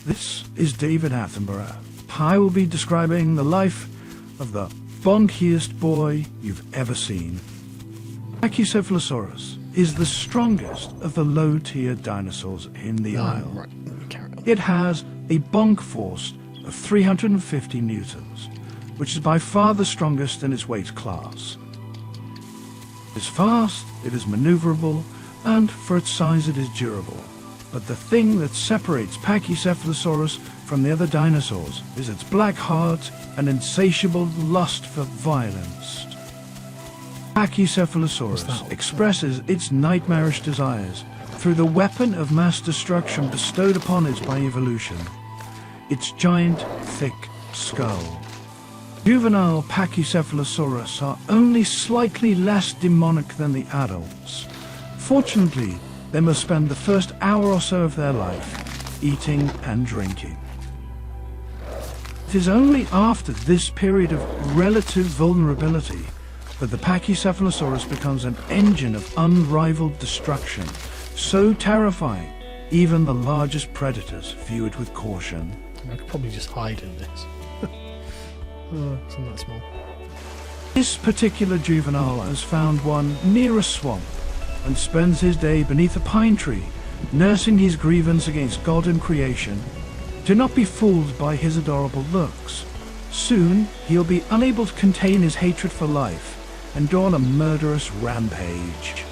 This is David Attenborough. I will be describing the life of the bonkiest boy you've ever seen. Pachycephalosaurus is the strongest of the low-tier dinosaurs in the Isle. Right. Let me carry on. It has a bonk force of 350 newtons, which is by far the strongest in its weight class. It is fast, it is maneuverable, and for its size it is durable. But the thing that separates Pachycephalosaurus from the other dinosaurs is its black heart and insatiable lust for violence. Pachycephalosaurus expresses its nightmarish desires through the weapon of mass destruction bestowed upon it by evolution, its giant, thick skull. Juvenile Pachycephalosaurus are only slightly less demonic than the adults. Fortunately, they must spend the first hour or so of their life eating and drinking. It is only after this period of relative vulnerability that the Pachycephalosaurus becomes an engine of unrivaled destruction, so terrifying even the largest predators view it with caution. I could probably just hide in this. Oh, it's not that small. This particular juvenile has found one near a swamp and spends his day beneath a pine tree, nursing his grievance against God and creation. Do not be fooled by his adorable looks. Soon he'll be unable to contain his hatred for life and go on a murderous rampage.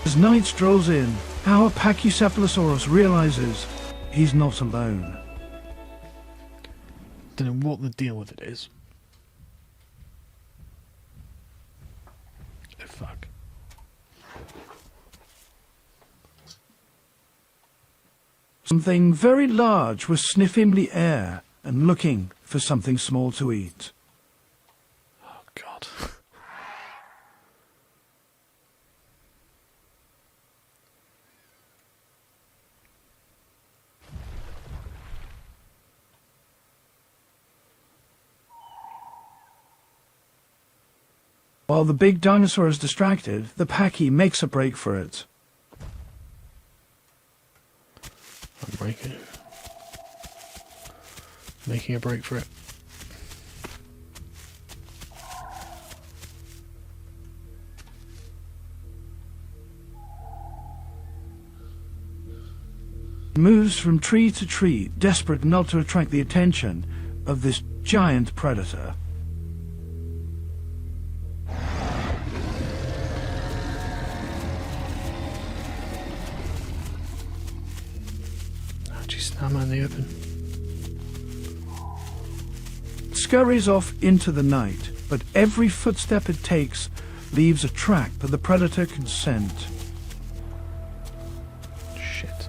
As night strolls in, our Pachycephalosaurus realizes he's not alone. Don't know what the deal with it is. Oh fuck. Something very large was sniffing the air and looking for something small to eat. Oh god. While the big dinosaur is distracted, the Pachy makes a break for it. I'm making a break for it. It moves from tree to tree, desperate not to attract the attention of this giant predator. I'm in the open. It scurries off into the night, but every footstep it takes leaves a track that the predator can scent. Shit.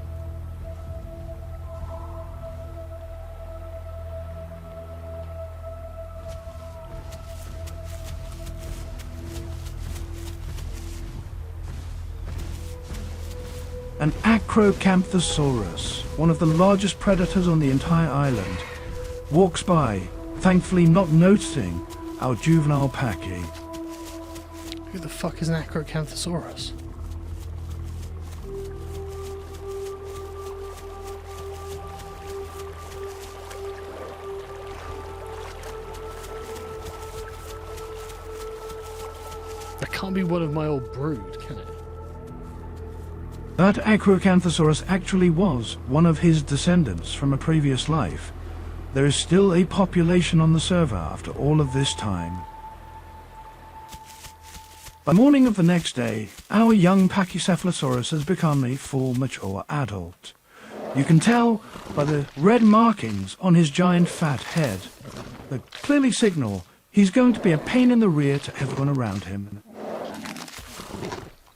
An Acrocanthosaurus, one of the largest predators on the entire island, walks by, thankfully not noticing our juvenile Pachy. Who the fuck is an Acrocanthosaurus? That can't be one of my old brood, can it? That Acrocanthosaurus actually was one of his descendants from a previous life. There is still a population on the server after all of this time. By morning of the next day, our young Pachycephalosaurus has become a full mature adult. You can tell by the red markings on his giant fat head that clearly signal he's going to be a pain in the rear to everyone around him.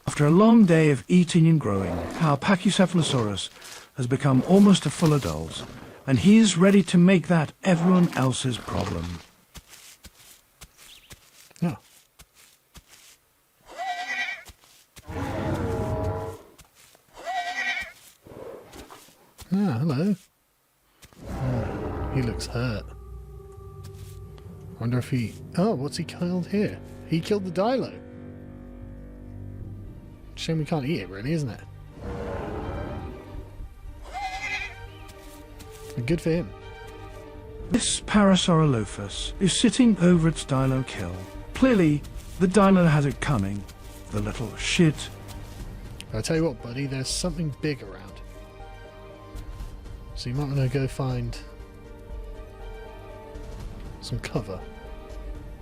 After a long day of eating and growing, our Pachycephalosaurus has become almost a full adult, and he is ready to make that everyone else's problem. Yeah. Ah, hello. He looks hurt. Wonder if he... Oh, what's he killed here? He killed the Dilo. Shame we can't eat it, really, isn't it? Good for him. This Parasaurolophus is sitting over its dino kill. Clearly, the dino has it coming. The little shit. I'll tell you what, buddy, there's something big around. So you might want to go find some cover.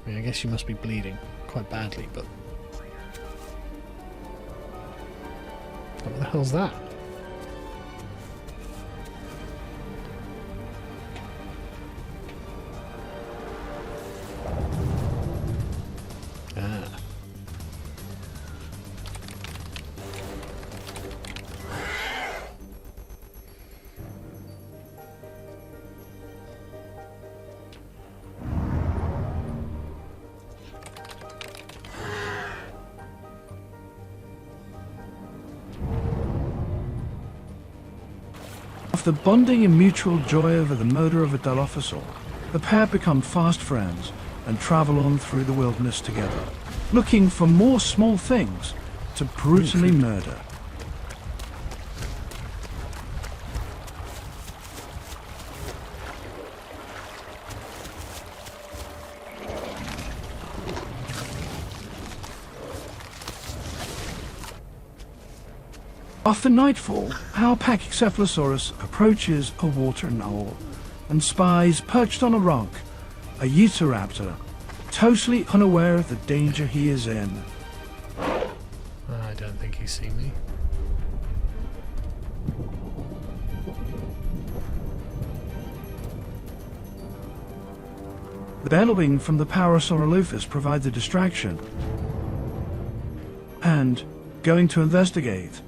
I mean, I guess you must be bleeding quite badly, but... What the hell's that? Ah. After bonding in mutual joy over the murder of a Dilophosaur, the pair become fast friends and travel on through the wilderness together, looking for more small things to brutally murder. After nightfall, our Pachycephalosaurus approaches a water knoll and spies, perched on a rock, a Utahraptor, totally unaware of the danger he is in. I don't think he's seen me. The bellowing from the Parasaurolophus provides a distraction. And, going to investigate,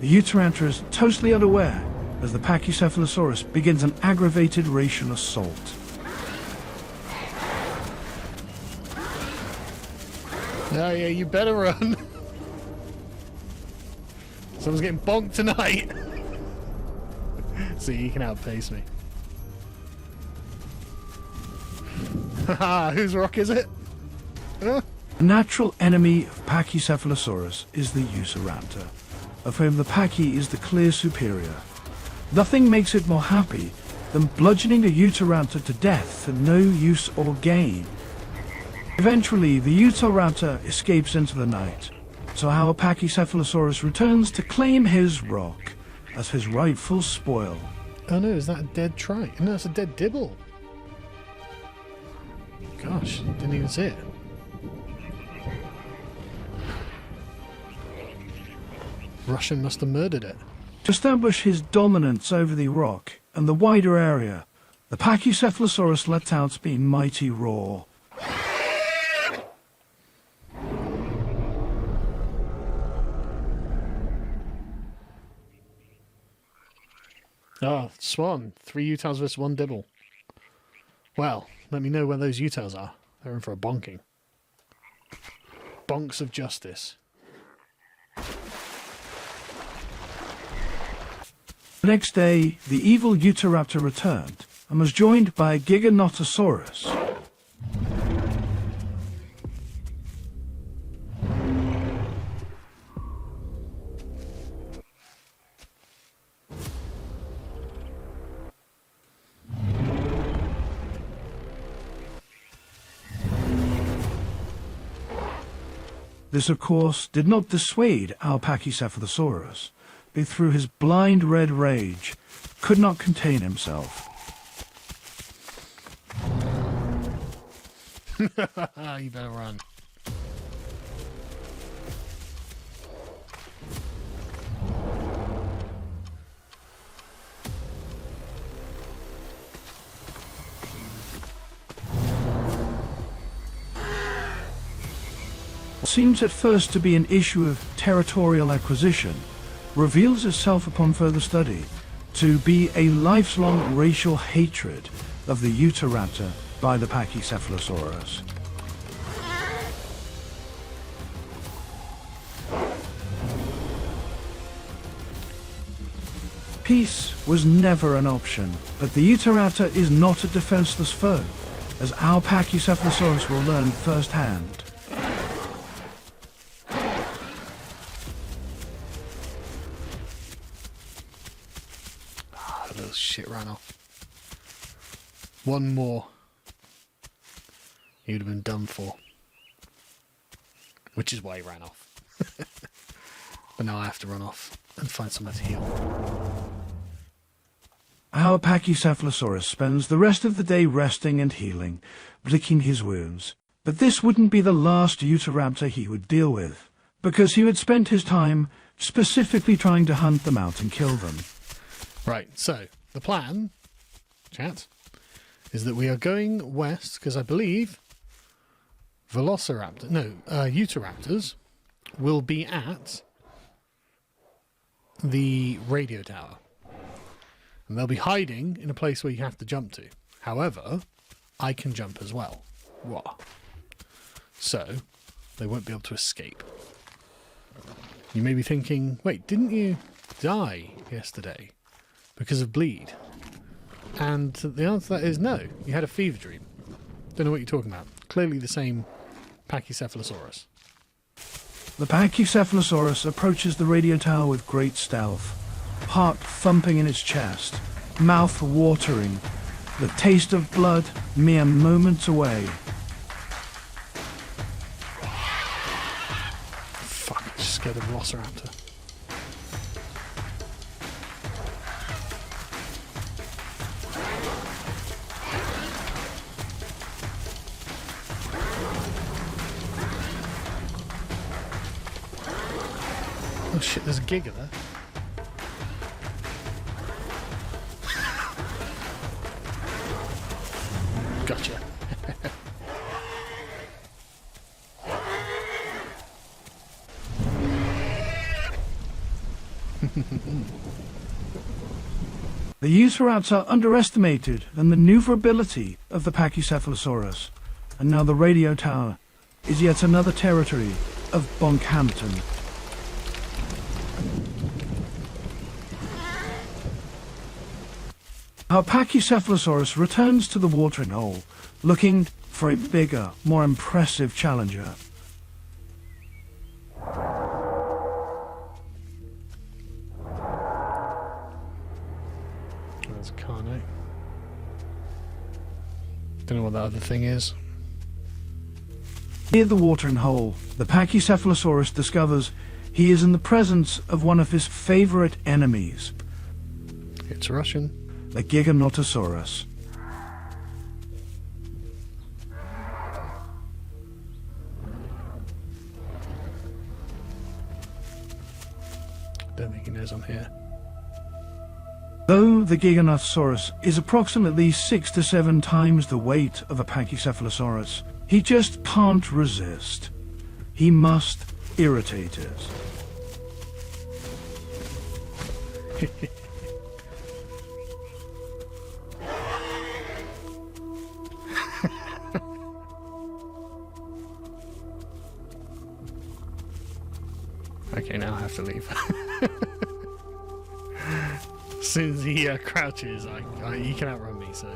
the Utahraptor is totally unaware as the Pachycephalosaurus begins an aggravated racial assault. Oh yeah, you better run. Someone's getting bonked tonight. See, you can outpace me. Haha, whose rock is it? Huh? The natural enemy of Pachycephalosaurus is the Utahraptor, of whom the Pachy is the clear superior. Nothing makes it more happy than bludgeoning a Utahraptor to death for no use or gain. Eventually, the Utahraptor escapes into the night, so our Pachycephalosaurus returns to claim his rock as his rightful spoil. Oh no, is that a dead trike? No, it's a dead dibble. Gosh, didn't even see it. Russian must have murdered it. To establish his dominance over the rock and the wider area, the Pachycephalosaurus lets out a mighty roar. Ah, Swan. 3 Utahs versus 1 Dibble. Well, let me know where those Utahs are. They're in for a bonking. Bonks of justice. The next day, the evil Utahraptor returned and was joined by a Giganotosaurus. This, of course, did not dissuade our Pachycephalosaurus, who through his blind red rage could not contain himself. You better run. What seems at first to be an issue of territorial acquisition reveals itself upon further study to be a lifelong racial hatred of the Utahraptor by the Pachycephalosaurus. Peace was never an option, but the Utahraptor is not a defenseless foe, as our Pachycephalosaurus will learn firsthand. Little shit ran off. One more. He would have been done for. Which is why he ran off. But now I have to run off and find somewhere to heal. Our Pachycephalosaurus spends the rest of the day resting and healing, licking his wounds. But this wouldn't be the last Utahraptor he would deal with, because he would spend his time specifically trying to hunt them out and kill them. Right, so the plan, chat, is that we are going west, because I believe Utahraptors will be at the radio tower. And they'll be hiding in a place where you have to jump to. However, I can jump as well. Wah. So, they won't be able to escape. You may be thinking, wait, didn't you die yesterday because of bleed? And the answer to that is no, you had a fever dream. Don't know what you're talking about. Clearly the same Pachycephalosaurus. The Pachycephalosaurus approaches the radio tower with great stealth, heart thumping in its chest, mouth watering, the taste of blood mere moments away. Fuck, I just scared the Velociraptor. Oh shit, there's a Giga there. Gotcha. The Utahraptors are underestimated in the maneuverability of the Pachycephalosaurus, and now the radio tower is yet another territory of Bonkhampton. Our Pachycephalosaurus returns to the watering hole, looking for a bigger, more impressive challenger. There's a Carno. Don't know what that other thing is. Near the watering hole, the Pachycephalosaurus discovers he is in the presence of one of his favorite enemies, It's Russian. the Giganotosaurus. Don't think he knows I'm here. Though the Giganotosaurus is approximately 6 to 7 times the weight of a Pachycephalosaurus, he just can't resist. He must irritate it. Okay, now I have to leave. As soon as he crouches, he can outrun me, so...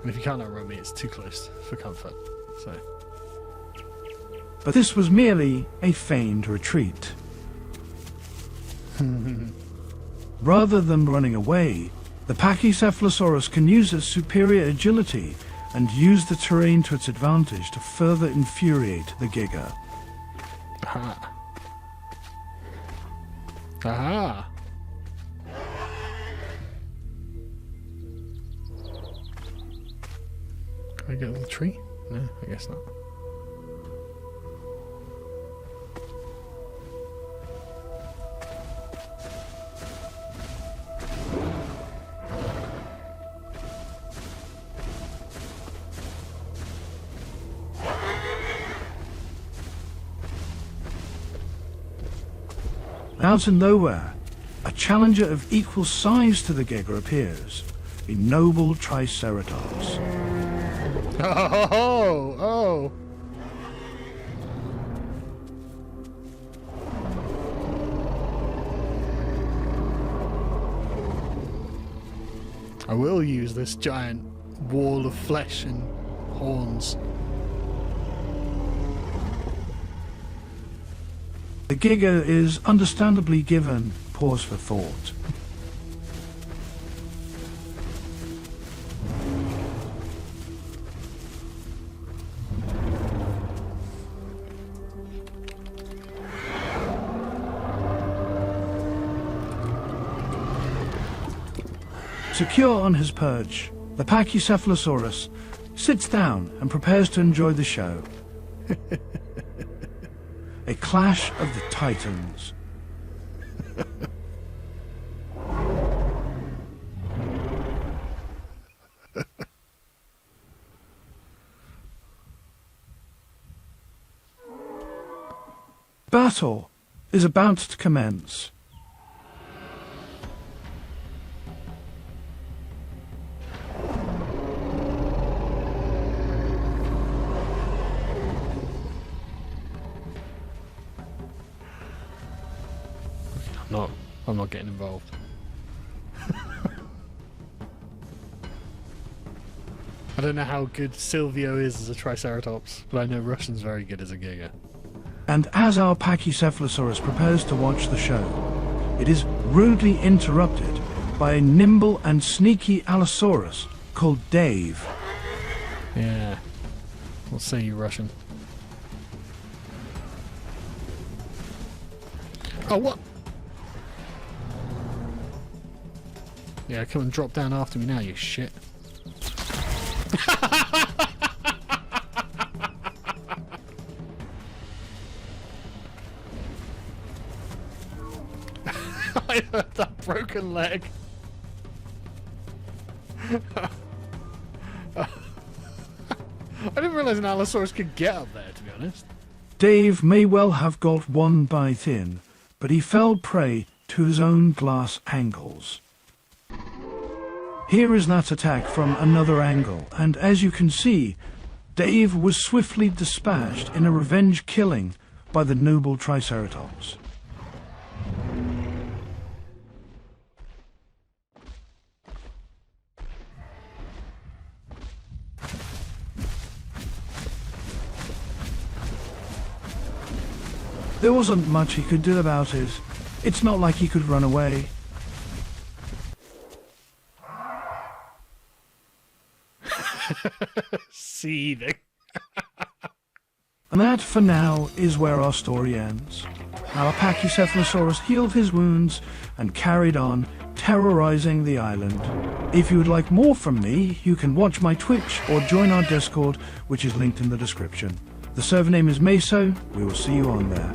And if he can't outrun me, it's too close for comfort, so... But this was merely a feigned retreat. Rather than running away, the Pachycephalosaurus can use its superior agility and use the terrain to its advantage to further infuriate the Giga. Aha. Aha! Can I get on the tree? No, I guess not. Out of nowhere, a challenger of equal size to the Giga appears, a noble Triceratops. Oh! I will use this giant wall of flesh and horns. The Giga is understandably given pause for thought. Secure on his perch, the Pachycephalosaurus sits down and prepares to enjoy the show. A clash of the titans. Battle is about to commence. I'm not getting involved. I don't know how good Silvio is as a Triceratops, but I know Russian's very good as a Giga. And as our Pachycephalosaurus prepares to watch the show, it is rudely interrupted by a nimble and sneaky Allosaurus called Dave. Yeah, we'll say you Russian. Oh, what? Yeah, come and drop down after me now, you shit. I heard that broken leg. I didn't realise an Allosaurus could get up there, to be honest. Dave may well have got one bite in, but he fell prey to his own glass angles. Here is that attack from another angle, and as you can see, Dave was swiftly dispatched in a revenge killing by the noble Triceratops. There wasn't much he could do about it. It's not like he could run away. Seething. And that, for now, is where our story ends. Our Pachycephalosaurus healed his wounds and carried on, terrorizing the island. If you would like more from me, you can watch my Twitch or join our Discord, which is linked in the description. The server name is Meso. We will see you on there.